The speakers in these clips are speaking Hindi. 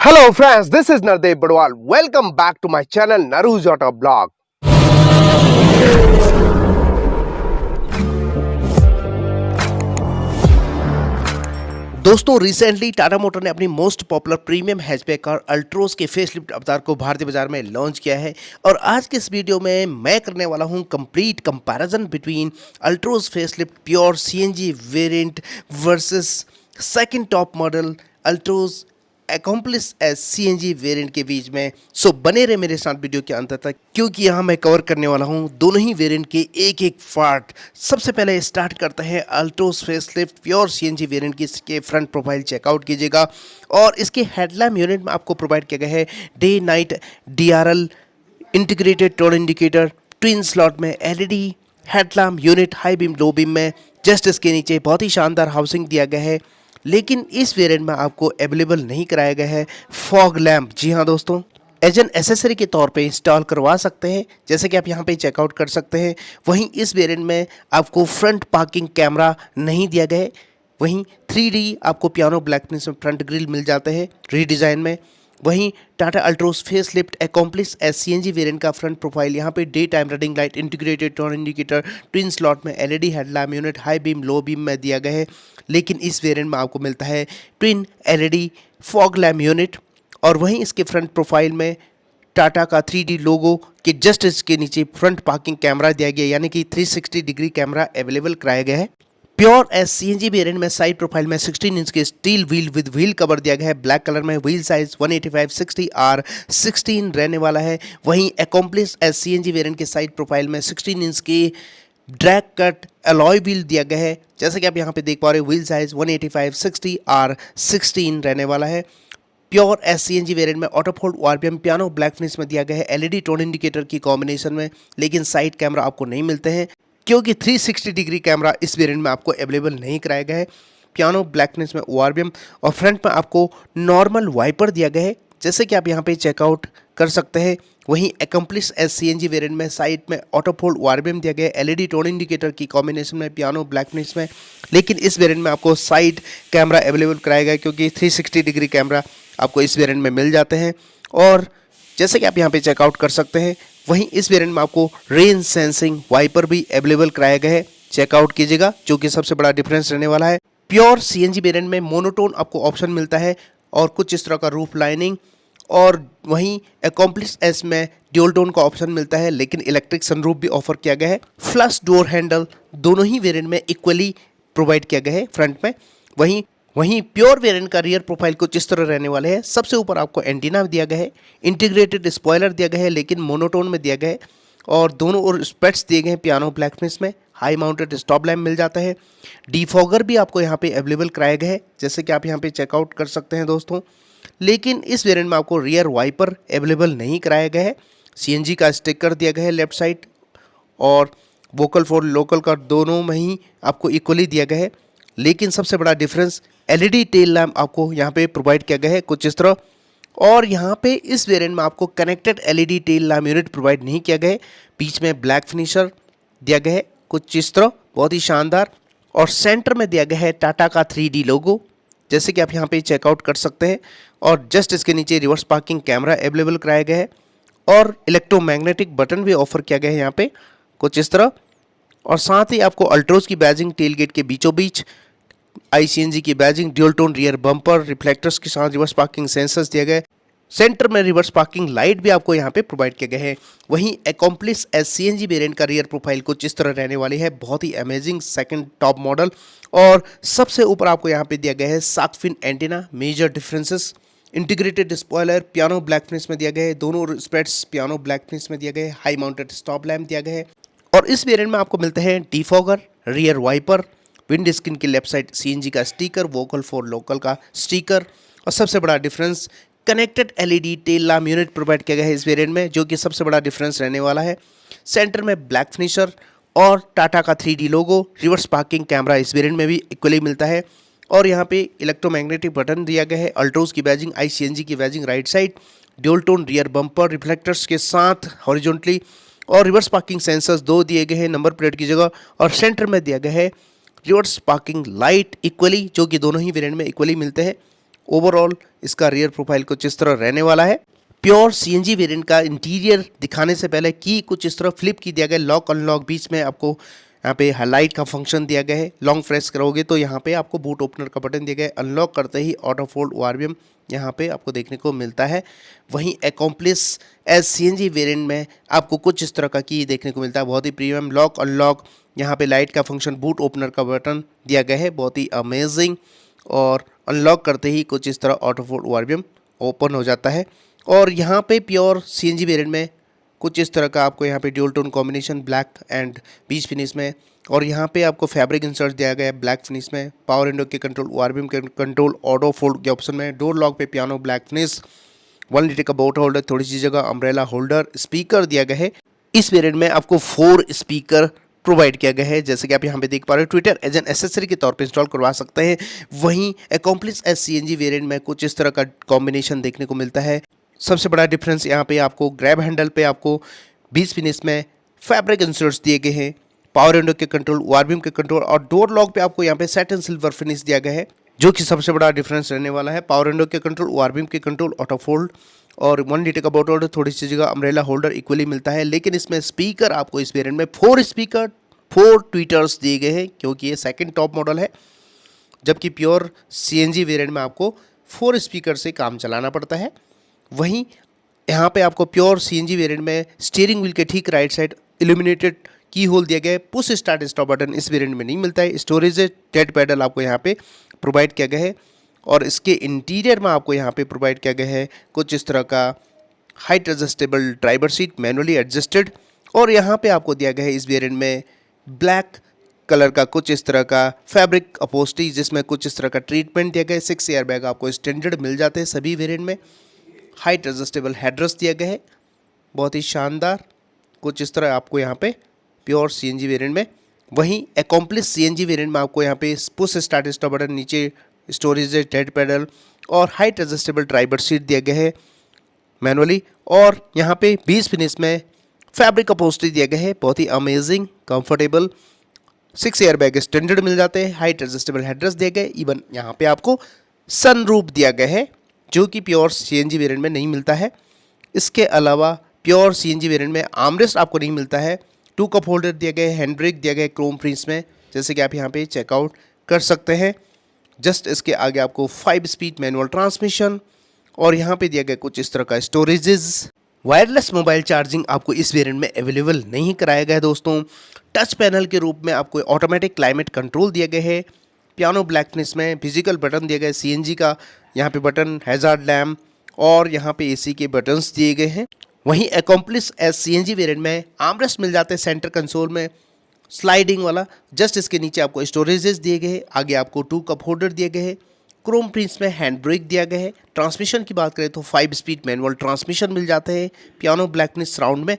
Hello friends, this is Nardev Badwal. Welcome back to my channel Naru's Auto Blog. दोस्तों रिसेंटली टाटा मोटर ने अपनी most popular premium hatchback car Altroz के फेसलिफ्ट अवतार को भारतीय बाजार में लॉन्च किया है और आज के इस वीडियो में मैं करने वाला हूं complete comparison between Altroz facelift pure CNG variant versus second top model Altroz accomplish S CNG variant के बीच में। सो बने रहे मेरे साथ वीडियो के अंत तक क्योंकि यहाँ मैं कवर करने वाला हूँ दोनों ही वेरिएंट के एक एक पार्ट। सबसे पहले स्टार्ट करते हैं Altroz facelift pure CNG variant की। इसके फ्रंट प्रोफाइल चेकआउट कीजिएगा और इसके हेडलैम्प यूनिट में आपको प्रोवाइड किया गया है day night DRL integrated turn indicator, twin slot में LED headlamp unit, high beam low beam में। जस्ट इसके नीचे बहुत ही शानदार हाउसिंग दिया गया है, लेकिन इस वेरिएंट में आपको अवेलेबल नहीं कराया गया है फॉग लैम्प। जी हाँ दोस्तों, एज एन एसेसरी के तौर पे इंस्टॉल करवा सकते हैं, जैसे कि आप यहाँ पे चेकआउट कर सकते हैं। वहीं इस वेरिएंट में आपको फ्रंट पार्किंग कैमरा नहीं दिया गया है। वहीं 3D आपको पियानो ब्लैकनेस में फ्रंट ग्रिल मिल जाते हैं रीडिज़ाइन में। वहीं Tata Altroz facelift accomplish S CNG variant का फ्रंट प्रोफाइल यहाँ पे day time running light, integrated turn indicator, twin slot में LED headlamp unit, high beam low beam में दिया गया है। लेकिन इस वेरिएंट में आपको मिलता है twin LED fog lamp unit और वहीं इसके फ्रंट प्रोफाइल में टाटा का 3D लोगो के जस्ट इसके नीचे फ्रंट पार्किंग कैमरा दिया गया, यानी कि 360 डिग्री कैमरा अवेलेबल कराया गया है। प्योर एस सीएनजी वेरिएंट में साइड प्रोफाइल में 16 इंच के steel wheel with wheel cover दिया गया है ब्लैक कलर में। व्हील साइज 185/60R16 रहने वाला है। वहीं अकॉम्प्लिस एस सीएनजी वेरिएंट के साइड प्रोफाइल में 16 इंच की ड्रैग कट अलॉय व्हील दिया गया है, जैसे कि आप यहाँ पे देख पा रहे हो। व्हील साइज 185/60R16 रहने वाला है। प्योर एस सीएनजी वेरिएंट में auto fold RPM piano black finish में दिया गया है LED टोन इंडिकेटर की कॉम्बिनेशन में, लेकिन साइड कैमरा आपको नहीं मिलते हैं क्योंकि 360 डिग्री कैमरा इस वेरिएंट में आपको अवेलेबल नहीं कराया गया है। पियानो ब्लैकनेस में ORBM और फ्रंट में आपको नॉर्मल वाइपर दिया गया है, जैसे कि आप यहाँ पे चेकआउट कर सकते हैं। वहीं अकॉम्प्लिस एस सीएनजी वेरिएंट में साइड में ऑटो फोल्ड ORBM दिया गया है LED टोन इंडिकेटर की कॉम्बिनेशन में पियानो ब्लैकनेस में, लेकिन इस वेरिएंट में आपको साइड कैमरा अवेलेबल कराया गया क्योंकि 360 डिग्री कैमरा आपको इस वेरिएंट में मिल जाते हैं। और जैसे कि आप यहाँ पे चेकआउट कर सकते हैं, वहीं इस वेरिएंट में आपको रेन सेंसिंग वाइपर भी अवेलेबल कराया गया है। चेकआउट कीजिएगा, जो कि सबसे बड़ा डिफरेंस रहने वाला है। प्योर सीएनजी वेरिएंट में मोनोटोन आपको ऑप्शन मिलता है और कुछ इस तरह का रूफ लाइनिंग, और वहीं अकॉम्प्लिस एस में ड्यूल टोन का ऑप्शन मिलता है, लेकिन इलेक्ट्रिक सनरूफ भी ऑफर किया गया है। फ्लश डोर हैंडल दोनों ही वेरिएंट में इक्वली प्रोवाइड किया गया है फ्रंट में। वहीं प्योर वेरिएंट का रियर प्रोफाइल कुछ इस तरह रहने वाले हैं। सबसे ऊपर आपको एंटीना दिया गया है, इंटीग्रेटेड स्पॉयलर दिया गया है लेकिन मोनोटोन में दिया गया है, और दोनों ओर स्पेट्स दिए गए हैं पियानो ब्लैक फिनिश में। हाई माउंटेड स्टॉप लैम्प मिल जाता है। डिफॉगर भी आपको यहाँ पे अवेलेबल कराया गया है, जैसे कि आप यहाँ पे चेकआउट कर सकते हैं दोस्तों। लेकिन इस वेरिएंट में आपको रियर वाइपर अवेलेबल नहीं कराया गया है। CNG का स्टिकर दिया गया है लेफ्ट साइड, और वोकल फॉर लोकल का दोनों में ही आपको इक्वली दिया गया है। लेकिन सबसे बड़ा डिफरेंस LED टेल लैम्प आपको यहाँ पे प्रोवाइड किया गया है कुछ इस तरह, और यहाँ पे इस वेरिएंट में आपको connected LED tail lamp unit provide नहीं किया गया है। बीच में ब्लैक फिनिशर दिया गया है कुछ इस तरह, बहुत ही शानदार, और सेंटर में दिया गया है टाटा का 3D लोगो, जैसे कि आप यहाँ पे चेकआउट कर सकते हैं। और जस्ट इसके नीचे रिवर्स पार्किंग कैमरा अवेलेबल कराया गया है, और इलेक्ट्रोमैग्नेटिक बटन भी ऑफर किया गया है यहाँ पे कुछ इस तरह। और साथ ही आपको अल्ट्रोज की बैजिंग टेल गेट के बीचों बीच, ICNG की badging, dual tone rear bumper, reflectors के साथ रिवर्स पार्किंग सेंसर्स दिए गए। सेंटर में रिवर्स पार्किंग लाइट भी आपको यहाँ पे प्रोवाइड किए गए हैं। वहीं अकॉम्प्लिस एस सीएनजी वेरिएंट का रियर प्रोफाइल कुछ इस तरह रहने वाली है, बहुत ही अमेजिंग सेकंड टॉप मॉडल। और सबसे ऊपर आपको यहाँ पे दिया गया है shark fin antenna. Major differences, integrated spoiler piano black finish में दिया गया है, दोनों स्पेट्स पियानो ब्लैक फिनिश में दिया गया है। हाई माउंटेड स्टॉप लैम्प दिया गया है, और इस वेरिएंट में आपको मिलते हैं defogger, rear wiper, windscreen की लेफ्ट साइड CNG का स्टिकर, वोकल फॉर लोकल का स्टिकर, और सबसे बड़ा difference connected LED tail lamp unit provide किया गया है इस वेरिएंट में, जो कि सबसे बड़ा डिफरेंस रहने वाला है। सेंटर में ब्लैक फिनिशर और टाटा का 3D लोगो, रिवर्स पार्किंग कैमरा इस वेरिएंट में भी इक्वली मिलता है, और यहाँ पे इलेक्ट्रोमैग्नेटिक बटन दिया गया है। अल्ट्रोज की बैजिंग, ICNG की badging right side, dual tone rear bumper reflectors के साथ हॉरिजॉन्टली, और रिवर्स पार्किंग सेंसर्स 2 दिए गए हैं नंबर प्लेट की जगह, और सेंटर में दिया गया है रिवर्स पार्किंग लाइट इक्वली, जो कि दोनों ही वेरिएंट में इक्वली मिलते हैं। ओवरऑल इसका रियर प्रोफाइल कुछ इस तरह रहने वाला है। प्योर सीएनजी वेरिएंट का इंटीरियर दिखाने से पहले की कुछ इस तरह फ्लिप की दिया गया, लॉक अनलॉक बीच में आपको यहाँ पे हाईलाइट का फंक्शन दिया गया है। लॉन्ग प्रेस करोगे तो यहाँ पे आपको बूट ओपनर का बटन दिया गया है। अनलॉक करते ही ऑटो फोल्ड ओआरबीएम यहाँ पे आपको देखने को मिलता है। वहीं अकॉम्प्लिस एज सीएनजी वेरिएंट में आपको कुछ इस तरह का की देखने को मिलता है, बहुत ही प्रीमियम। लॉक अनलॉक, यहाँ पे लाइट का फंक्शन, बूट ओपनर का बटन दिया गया है, बहुत ही अमेजिंग। और अनलॉक करते ही कुछ इस तरह ऑटो फोल्ड ओआरबीएम ओपन हो जाता है। और यहाँ पे प्योर सीएनजी वेरिएंट में कुछ इस तरह का आपको यहाँ पे dual tone combination black and beach finish में, और यहाँ पे आपको फैब्रिक इंसर्ट दिया गया है ब्लैक फिनिश में। पावर विंडो के कंट्रोल, ओआरबीएम के कंट्रोल, ऑटो फोल्ड के ऑप्शन में। डोर लॉक पे पियानो ब्लैक फिनिश, 1 लीटर का बोट होल्डर, थोड़ी सी जगह अम्ब्रेला होल्डर, स्पीकर दिया गया है। इस वेरिएंट में आपको 4 स्पीकर प्रोवाइड किया गया है, जैसे कि आप यहाँ पे देख पा रहे हो। ट्विटर एज एन एसेसरी के तौर पे इंस्टॉल करवा सकते हैं। वहीं अकॉम्प्लिस एज सीएनजी वेरिएंट में कुछ इस तरह का कॉम्बिनेशन देखने को मिलता है। सबसे बड़ा डिफरेंस यहाँ पे आपको ग्रैब हैंडल पे आपको बीच फिनिश में फैब्रिक इंसर्ट्स दिए गए हैं। पावर विंडो के कंट्रोल, ओआरबीएम के कंट्रोल और डोर लॉक पे आपको यहाँ पे सैटिन सिल्वर फिनिश दिया गया है, जो कि सबसे बड़ा डिफरेंस रहने वाला है। पावर विंडो के कंट्रोल, ओआरबीएम के कंट्रोल, ऑटो फोल्ड और 1 लीटर का बोट होल्डर, थोड़ी सी जगह अम्ब्रेला होल्डर इक्वली मिलता है। लेकिन इसमें स्पीकर आपको इस वेरिएंट में 4 स्पीकर, 4 ट्वीटर्स दिए गए हैं, क्योंकि ये सेकंड टॉप मॉडल है। जबकि प्योर सीएनजी वेरिएंट में आपको 4 स्पीकर से काम चलाना पड़ता है। वहीं यहाँ पे आपको प्योर सीएनजी वेरिएंट में स्टीयरिंग व्हील के ठीक राइट साइड इल्यूमिनेटेड की होल दिया गया है। पुश स्टार्ट स्टॉप बटन इस वेरिएंट में नहीं मिलता है। स्टोरेज डेड पैडल आपको यहाँ पे प्रोवाइड किया गया है। और इसके इंटीरियर में आपको यहाँ पे प्रोवाइड किया गया है कुछ इस तरह का height adjustable driver seat, manually adjusted. और यहाँ पे आपको दिया गया है इस वेरिएंट में ब्लैक कलर का कुछ इस तरह का फैब्रिक अपोस्टी, जिसमें कुछ इस तरह का ट्रीटमेंट दिया गया है। 6 एयर बैग आपको स्टैंडर्ड मिल जाते हैं सभी वेरिएंट में। हाइट एडजस्टेबल हेडरेस्ट दिया गया है, बहुत ही शानदार। कुछ इस तरह आपको यहाँ पे प्योर सीएनजी वेरिएंट में। वहीं अकॉम्प्लिस सीएनजी वेरिएंट में आपको यहाँ पे पुश स्टार्ट स्टॉप बटन, नीचे स्टोरेज डेड पैडल और हाइट एडजस्टेबल ड्राइवर सीट दिया गया है मैनुअली। और यहाँ पे बीच फिनिश में फैब्रिक अपहोल्स्ट्री दिया गया है, बहुत ही amazing comfortable. 6 air bag standard मिल जाते हैं। हाइट एडजस्टेबल हेडरेस्ट दिए गए। इवन यहाँ पे आपको सनरूफ दिया गया है, जो कि प्योर सीएनजी वेरिएंट में नहीं मिलता है। इसके अलावा प्योर सीएनजी वेरिएंट में आर्मरेस्ट आपको नहीं मिलता है। 2 कप होल्डर दिया गया है, हैंड ब्रेक दिया गया है क्रोम प्रिंट्स में, जैसे कि आप यहाँ पे चेकआउट कर सकते हैं। जस्ट इसके आगे आपको 5 स्पीड मैनुअल ट्रांसमिशन और यहाँ पे दिया गया कुछ इस तरह का स्टोरेजेस। वायरलेस मोबाइल चार्जिंग आपको इस वेरिएंट में अवेलेबल नहीं कराया गया है दोस्तों। टच पैनल के रूप में आपको ऑटोमेटिक क्लाइमेट कंट्रोल दिया गया है। पियानो ब्लैक फिनिश में फिजिकल बटन दिया गया है, सीएनजी का यहाँ पे बटन, हैजार्ड लैम्प और यहाँ पे एसी के बटन्स दिए गए हैं। वहीं अकॉम्प्लिस एज सीएनजी वेरिएंट में आर्मरेस्ट मिल जाते हैं सेंटर कंसोल में, स्लाइडिंग वाला। जस्ट इसके नीचे आपको स्टोरेजेस दिए गए हैं। आगे आपको 2 कप होल्डर दिए गए हैं। क्रोम प्रिंट्स में हैंड ब्रेक दिया गया है। ट्रांसमिशन की बात करें तो 5 स्पीड मैनुअल ट्रांसमिशन मिल जाते हैं पियानो ब्लैक फिनिश सराउंड में।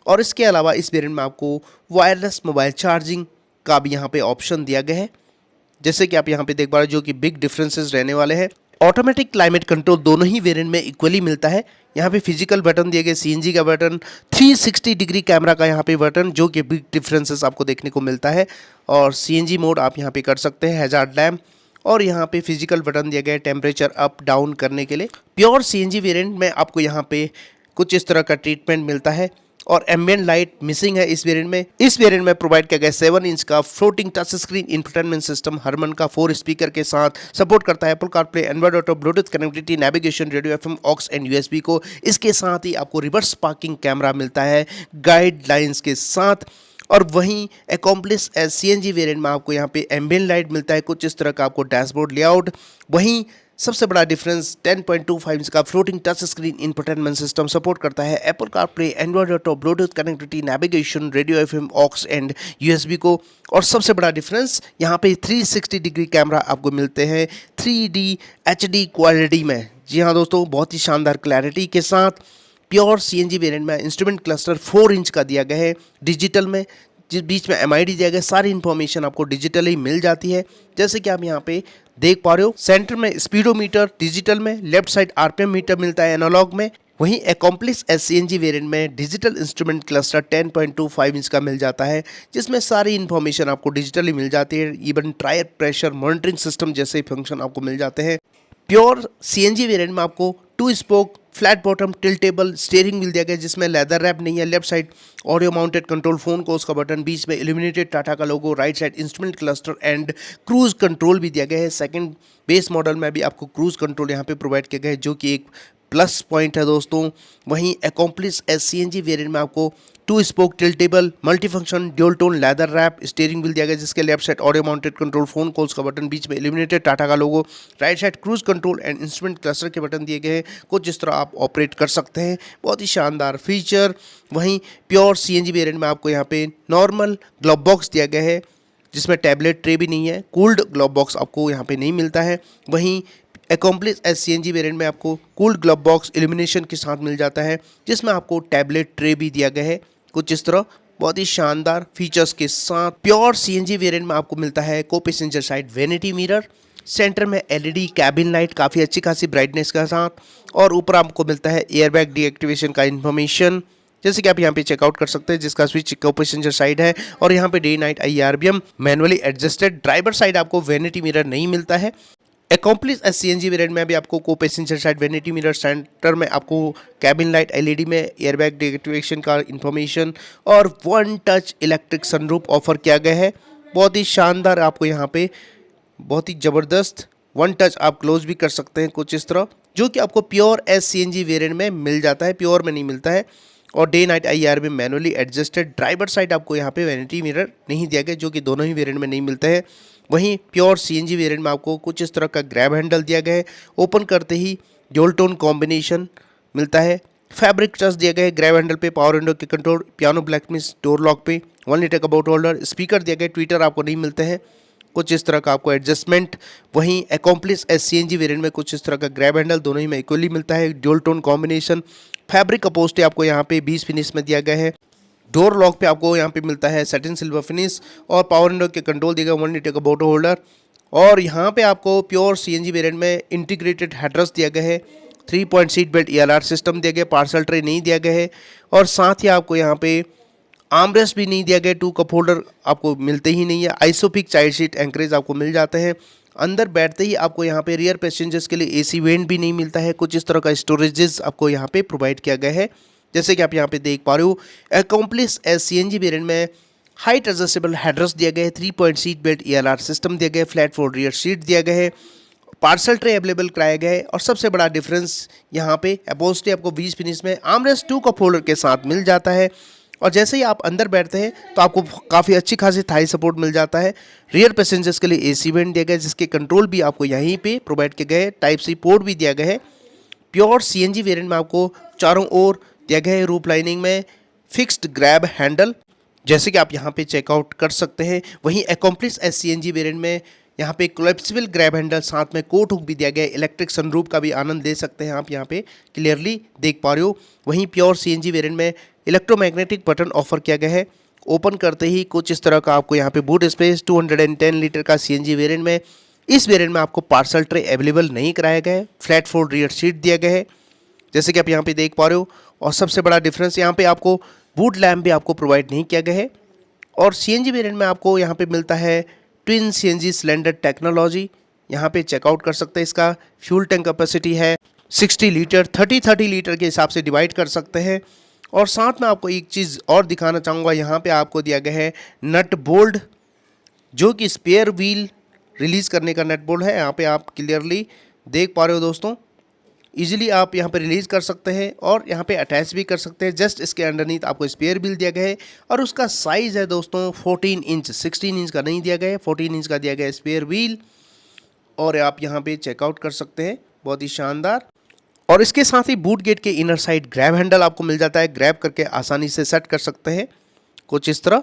और इसके अलावा इस वेरिएंट में आपको वायरलेस मोबाइल चार्जिंग का भी यहाँ पे ऑप्शन दिया गया है, जैसे कि आप यहाँ पे देख पा रहे हैं, जो कि बिग डिफरेंसेस रहने वाले हैं। ऑटोमेटिक क्लाइमेट कंट्रोल दोनों ही वेरिएंट में इक्वली मिलता है। यहाँ पे फिजिकल बटन दिए गए, सीएनजी का बटन, 360 डिग्री कैमरा का यहाँ पे बटन, जो कि बिग डिफरेंसेस आपको देखने को मिलता है। और सीएनजी मोड आप यहाँ पे कर सकते हैं, हैजार्ड लैम्प। और यहाँ पे फिजिकल बटन दिया गया है टेम्परेचर अप डाउन करने के लिए। प्योर सीएनजी वेरिएंट में आपको यहाँ पे कुछ इस तरह का ट्रीटमेंट मिलता है। और एम्बिएंट लाइट मिसिंग है इस वेरिएंट में। इस वेरिएंट में प्रोवाइड किया गया 7 इंच का floating touch screen infotainment system Harman का 4 स्पीकर के साथ सपोर्ट करता है Apple CarPlay, Android auto, Bluetooth connectivity, navigation, radio FM, aux and USB को। इसके साथ ही आपको रिवर्स पार्किंग कैमरा मिलता है गाइडलाइंस के साथ। और वहीं अकॉम्प्लिस एज सीएनजी वेरिएंट में आपको यहाँ पे एम्बिएंट लाइट मिलता है, कुछ इस तरह का आपको डैशबोर्ड लेआउट। वहीं सबसे बड़ा डिफरेंस 10.25 इंच का floating touch screen infotainment system support करता है Apple CarPlay, Android auto, Bluetooth connectivity, navigation, radio FM, aux and USB को। और सबसे बड़ा डिफरेंस यहाँ पे 360 डिग्री कैमरा आपको मिलते हैं 3D HD क्वालिटी में। जी हाँ दोस्तों, बहुत ही शानदार क्लैरिटी के साथ। प्योर सीएनजी वेरिएंट में इंस्ट्रूमेंट क्लस्टर 4 इंच का दिया गया है डिजिटल में, जिस बीच में MID दिया गया। सारी इन्फॉर्मेशन आपको डिजिटली मिल जाती है, जैसे कि आप यहाँ पे देख पा रहे हो। सेंटर में स्पीडोमीटर डिजिटल में, लेफ्ट साइड RPM मीटर मिलता है एनालॉग में। वहीं अकॉम्प्लिस एज सीएनजी वेरिएंट में डिजिटल इंस्ट्रूमेंट क्लस्टर 10.25 इंच का मिल जाता है, जिसमें सारी इन्फॉर्मेशन आपको डिजिटली मिल जाती है। Even tyre pressure monitoring system जैसे फंक्शन आपको मिल जाते हैं। प्योर सीएनजी वेरिएंट में आपको 2 spoke flat bottom tiltable steering wheel दिया गया है, जिसमें लेदर रैप नहीं है। Left side audio mounted control phone को उसका बटन, बीच में इल्यूमिनेटेड टाटा का logo, right side instrument cluster and cruise control भी दिया गया है। सेकंड बेस मॉडल में भी आपको क्रूज कंट्रोल यहाँ पे प्रोवाइड किया गया है, जो कि एक प्लस पॉइंट है दोस्तों। वहीं अकॉम्प्लिस एस सीएनजी वेरिएंट में आपको 2 spoke tiltable multifunction dual tone leather wrap steering wheel दिया गया है, जिसके left side audio mounted control phone calls का बटन, बीच में इल्यूमिनेटेड टाटा का logo, right side cruise control and instrument cluster के बटन दिए गए हैं। कुछ इस तरह आप ऑपरेट कर सकते हैं, बहुत ही शानदार फीचर। वहीं प्योर सीएनजी वेरिएंट में आपको यहाँ पे नॉर्मल ग्लोव बॉक्स दिया गया है, जिसमें टैबलेट ट्रे भी नहीं है। कूल्ड ग्लोव बॉक्स आपको यहाँ पे नहीं मिलता है। वहीं अकॉम्प्लिस एस सीएनजी वेरिएंट में आपको कूल्ड ग्लोव बॉक्स इल्यूमिनेशन के साथ मिल जाता है, जिसमें आपको टैबलेट ट्रे भी दिया गया है। कुछ इस तरह बहुत ही शानदार फीचर्स के साथ प्योर सीएनजी वेरिएंट में आपको मिलता है को passenger side vanity mirror, centre में एलईडी कैबिन लाइट काफ़ी अच्छी खासी ब्राइटनेस के साथ, और ऊपर आपको मिलता है एयरबैग डीएक्टिवेशन का इन्फॉर्मेशन, जैसे कि आप यहाँ पे चेकआउट कर सकते हैं, जिसका स्विच को पैसेंजर साइड है। और यहाँ पे day night IRBM manually adjusted. Driver side आपको वैनिटी मिरर नहीं मिलता है। अकॉम्प्लिस एस सीएनजी वेरिएंट में भी आपको को passenger side vanity mirror, centre में आपको कैबिन लाइट एलईडी में एयरबैग डीएक्टिवेशन का इन्फॉर्मेशन और 1 टच इलेक्ट्रिक सनरूफ ऑफर किया गया है। बहुत ही शानदार, आपको यहाँ पे बहुत ही ज़बरदस्त 1 टच आप क्लोज भी कर सकते हैं कुछ इस तरह, जो कि आपको प्योर एस सीएनजी वेरिएंट में मिल जाता है, प्योर में नहीं मिलता है। और day night IRB manually adjusted. Driver side आपको यहाँ पे वैनिटी मिरर नहीं दिया गया, जो कि दोनों ही वेरिएंट में नहीं मिलते हैं। वहीं प्योर सीएनजी वेरिएंट में आपको कुछ इस तरह का ग्रैब हैंडल दिया गया है। ओपन करते ही ड्यूल टोन कॉम्बिनेशन मिलता है। फैब्रिक टच दिया गया है ग्रैब हैंडल पे, पावर विंडो के control, piano blackness door lock पे, 1 लीटर का बोट होल्डर, स्पीकर दिया गया है। ट्विटर आपको नहीं मिलते हैं, कुछ इस तरह का आपको एडजस्टमेंट। वहीं अकॉम्प्लिस एस सीएनजी वेरिएंट में कुछ इस तरह का ग्रैब हैंडल दोनों ही में इक्वली मिलता है। Dual tone combination, fabric upholstery आपको यहाँ पे 20 फिनिश में दिया गया है। डोर लॉक पे आपको यहाँ पे मिलता है सैटिन सिल्वर फिनिश, और पावर विंडो के कंट्रोल दिया गया 1 लीटर का बोट होल्डर। और यहाँ पे आपको प्योर सीएनजी वेरिएंट में इंटीग्रेटेड हेडरेस्ट दिया गया है। 3 point seat belt ELR system दिया गया, पार्सल ट्रे नहीं दिया गया है, और साथ ही आपको यहाँ पे आर्मरेस्ट भी नहीं दिया गया। 2 कप होल्डर आपको मिलते ही नहीं है। आइसोपिक चाइल्ड सीट एंकरेज आपको मिल जाते हैं। अंदर बैठते ही आपको यहाँ पे रियर पैसेंजर्स के लिए AC वेंट भी नहीं मिलता है। कुछ इस तरह का स्टोरेजेस आपको यहाँ पे प्रोवाइड किया गया है, जैसे कि आप यहाँ पे देख पा रहे हो। अकॉम्प्लिस एस सीएनजी वेरिएंट में हाइट एडजस्टेबल हेडरेस्ट दिया गया है। 3 point seat belt ELR system दिया गया है। फ्लैट 4 रियर सीट दिया गया है। पार्सल ट्रे अवेलेबल कराया गया है। और सबसे बड़ा डिफरेंस यहाँ पे अपहोल्स्ट्री आपको 20 फिनिश में आर्मरेस्ट 2 कप होल्डर के साथ मिल जाता है। और जैसे ही आप अंदर बैठते हैं तो आपको काफ़ी अच्छी खासी थाई सपोर्ट मिल जाता है। रियर पैसेंजर्स के लिए AC वेंट दिया गया है, जिसके कंट्रोल भी आपको यहीं पे प्रोवाइड किए गए। टाइप C पोर्ट भी दिया गया है। प्योर सीएनजी वेरिएंट में आपको चारों ओर दिया गया है रूप लाइनिंग में फिक्स्ड ग्रैब हैंडल, जैसे कि आप यहाँ पे चेकआउट कर सकते हैं। वहीं अकॉम्प्लिस एस सीएनजी वेरिएंट में यहाँ पे कोलैप्सिबल ग्रैब हैंडल, साथ में कोट हुक भी दिया गया है। इलेक्ट्रिक सनरूफ का भी आनंद ले सकते हैं आप, यहाँ पे क्लियरली देख पा रहे हो। वहीं प्योर सीएनजी वेरिएंट में इलेक्ट्रोमैग्नेटिक बटन ऑफर किया गया है। ओपन करते ही कुछ इस तरह का आपको यहाँ पे बूट स्पेस। 210 लीटर का सीएनजी वेरिएंट में, इस वेरिएंट में आपको पार्सल ट्रे अवेलेबल नहीं कराया गया है। फ्लैट 4 रियर सीट दिया गया है, जैसे कि आप यहाँ पे देख पा रहे हो। और सबसे बड़ा डिफरेंस यहाँ पे आपको बूट लैम्प भी आपको प्रोवाइड नहीं किया गया है। और सीएनजी वेरिएंट में आपको यहाँ पे मिलता है ट्विन सीएनजी सिलेंडर टेक्नोलॉजी। यहाँ पे चेकआउट कर सकते हैं। इसका फ्यूल टैंक कैपेसिटी है 60 लीटर, 30 लीटर के हिसाब से डिवाइड कर सकते हैं। और साथ में आपको एक चीज़ और दिखाना चाहूँगा, यहाँ पे आपको दिया गया है नट बोल्ट, जो कि स्पेयर व्हील रिलीज़ करने का नट बोल्ट है। यहाँ पे आप क्लियरली देख पा रहे हो दोस्तों। इजीली आप यहाँ पे रिलीज़ कर सकते हैं और यहाँ पे अटैच भी कर सकते हैं। जस्ट इसके अंडरनीथ आपको स्पेयर व्हील दिया गया है, और उसका साइज़ है दोस्तों 14 इंच, 16 इंच का नहीं दिया गया है, 14 इंच का दिया गया है स्पेयर व्हील। और आप यहाँ पे चेकआउट कर सकते हैं, बहुत ही शानदार। और इसके साथ ही बूट गेट के इनर साइड ग्रैब हैंडल आपको मिल जाता है। ग्रैब करके आसानी से सेट कर सकते हैं कुछ इस तरह।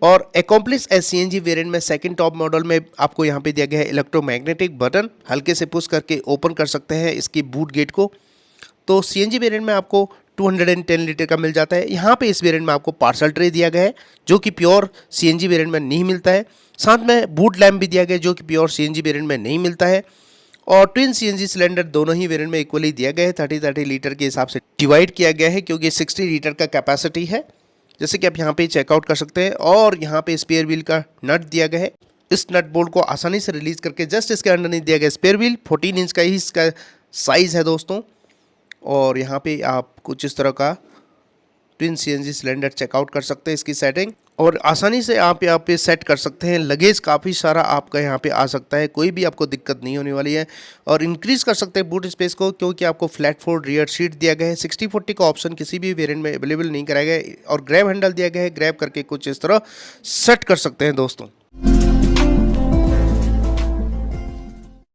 और अकॉम्प्लिस एस सीएनजी वेरिएंट में सेकंड टॉप मॉडल में आपको यहाँ पे दिया गया है इलेक्ट्रोमैग्नेटिक बटन, हल्के से पुश करके ओपन कर सकते हैं इसकी बूट गेट को। तो सीएनजी वेरिएंट में आपको 210 लीटर का मिल जाता है। यहाँ पे इस वेरिएंट में आपको पार्सल ट्रे दिया गया है, जो कि प्योर सीएनजी वेरिएंट में नहीं मिलता है। साथ में बूट लैम्प भी दिया गया है, जो कि प्योर सीएनजी वेरिएंट में नहीं मिलता है। और ट्विन सीएनजी सिलेंडर दोनों ही वेरिएंट में इक्वली दिया गया है। 30 लीटर के हिसाब से डिवाइड किया गया है, क्योंकि 60 लीटर का कैपेसिटी है, जैसे कि आप यहाँ पे चेकआउट कर सकते हैं। और यहाँ पे स्पेयर व्हील का नट दिया गया है। इस नट बोल्ट को आसानी से रिलीज करके जस्ट इसके अंडर नहीं दिया गया स्पेयर व्हील 14 इंच का ही इसका साइज़ है दोस्तों। और यहाँ पे आप कुछ इस तरह का ट्विन सीएनजी सिलेंडर चेकआउट कर सकते हैं इसकी सेटिंग, और आसानी से आप यहाँ पे सेट कर सकते हैं। लगेज काफ़ी सारा आपका यहाँ पे आ सकता है, कोई भी आपको दिक्कत नहीं होने वाली है। और इंक्रीज़ कर सकते हैं बूट स्पेस को, क्योंकि आपको फ्लैट फोल्ड रियर सीट दिया गया है। 60/40 का ऑप्शन किसी भी वेरिएंट में अवेलेबल नहीं कराया गया है। और ग्रैब हैंडल दिया गया है, ग्रैब करके कुछ इस तरह सेट कर सकते हैं दोस्तों।